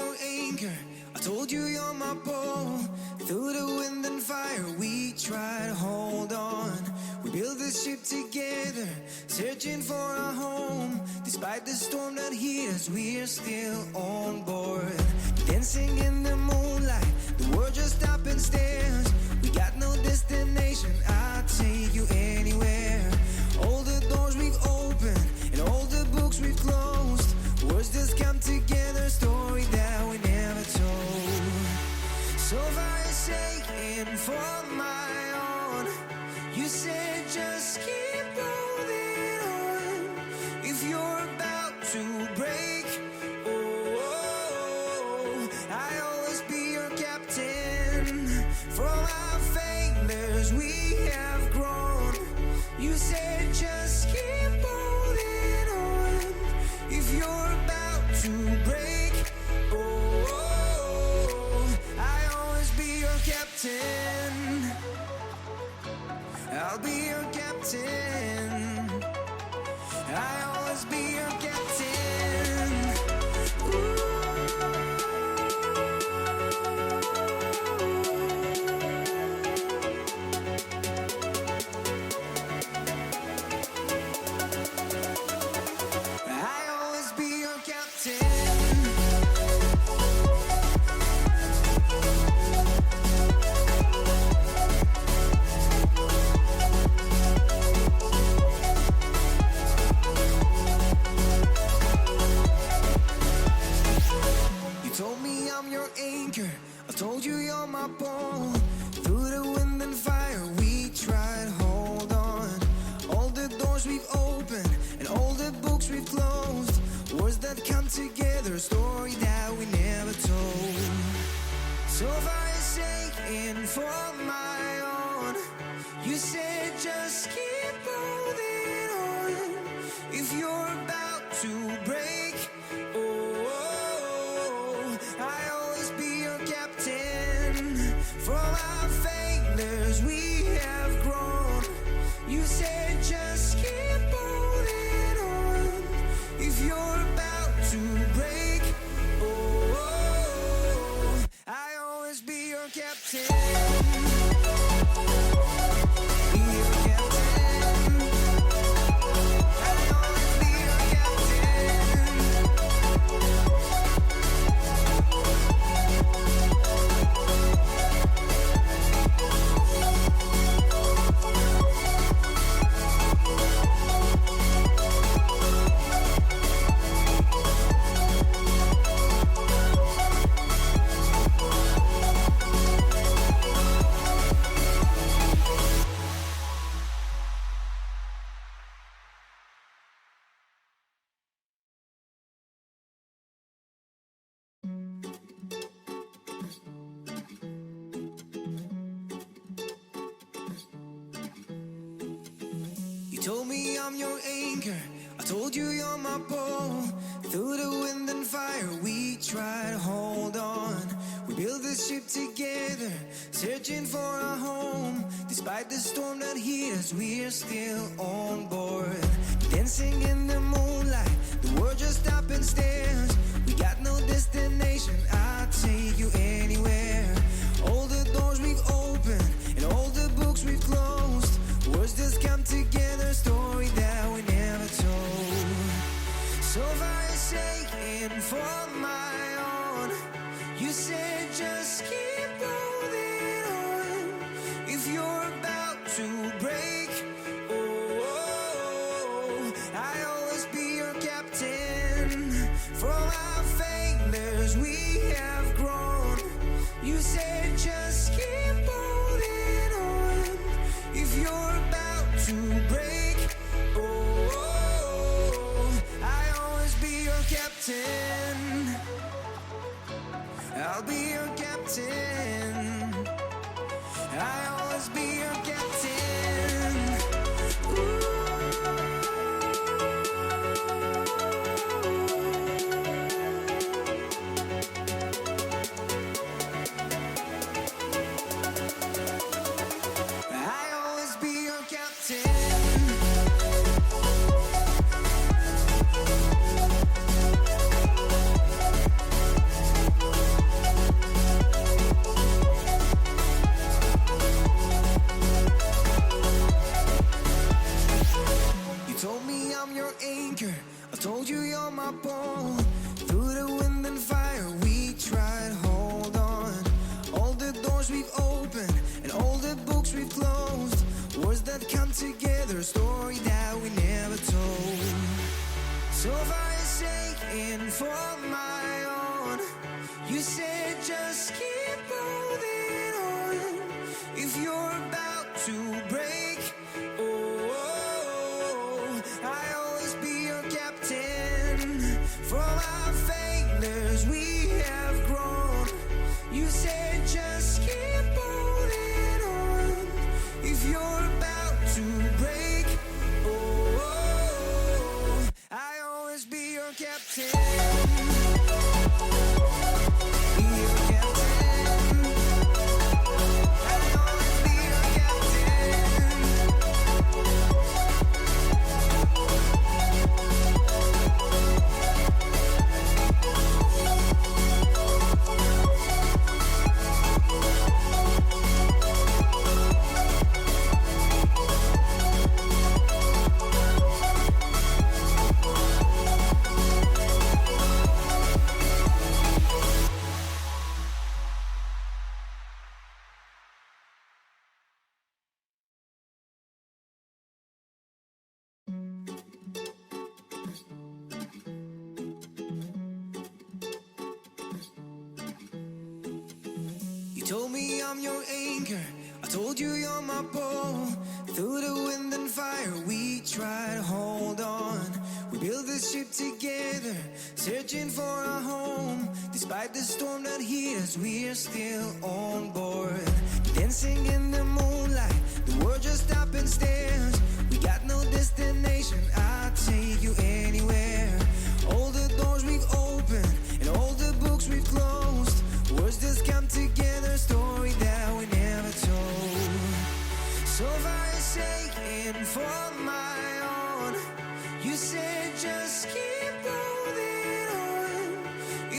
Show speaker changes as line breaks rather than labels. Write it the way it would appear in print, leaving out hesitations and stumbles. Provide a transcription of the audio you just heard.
your anchor. I told you you're my pole. Through the wind and fire, we try to hold on. We build this ship together, searching for a home. Despite the storm that hit us, we're still on board. Dancing in the moonlight, the world just stops and stares. We got no destination, I'll take you anywhere. All the doors we've opened and all the books we've closed. Words just come together, story that we never told. So far it's taken for my own. You said just keep holding on. If you're about to break, I'll always be your captain. From our failures we have grown. You said just keep holding on. If you're about to break, I'll always be your captain. I'll be your captain. I'll always be your captain. I'll always be your captain. Told me I'm your anchor. I told you you're my pole. Through the wind and fire, we tried to hold on. All the doors we've opened and all the books we've closed. Words that come together, story that we never told. So far it's taken for my own. You said just keep holding on. If you're about to break, I'll always be your captain. From our failures we have grown. You said just keep holding on. If you're about to break, I'll always be your captain. Be your captain. I'll always be your captain. You told me I'm your anchor. I told you you're my pole. Through the wind and fire, we try to hold on. We build this ship together, searching for a home. Despite the storm that hit us, we're still on board. Dancing in the moonlight, the world just stops and stares. We got no destination, I'll take you anywhere. All the doors we've opened and all the books we've closed. Words just come together, story that we never told. So far it's taken for my own. You said just keep holding on. If you're about to break, I'll always be your captain. From our failures we have grown. You said just keep holding on. If you're about to break, I'll always be your captain. I'll be your captain. I'll always be your captain. I'll always be your captain. You said just keep holding on. If you're about to break, oh, I always be your captain. From our failures we have grown. You said just keep holding on. If you're about to break, oh, I always be your captain. You told me I'm your anchor, I told you you're my pole. Through the wind and fire we tried to hold on. We built this ship together, searching for a home. Despite the storm that hit us, we're still on board. Dancing in the moonlight, the world just stopped and stared.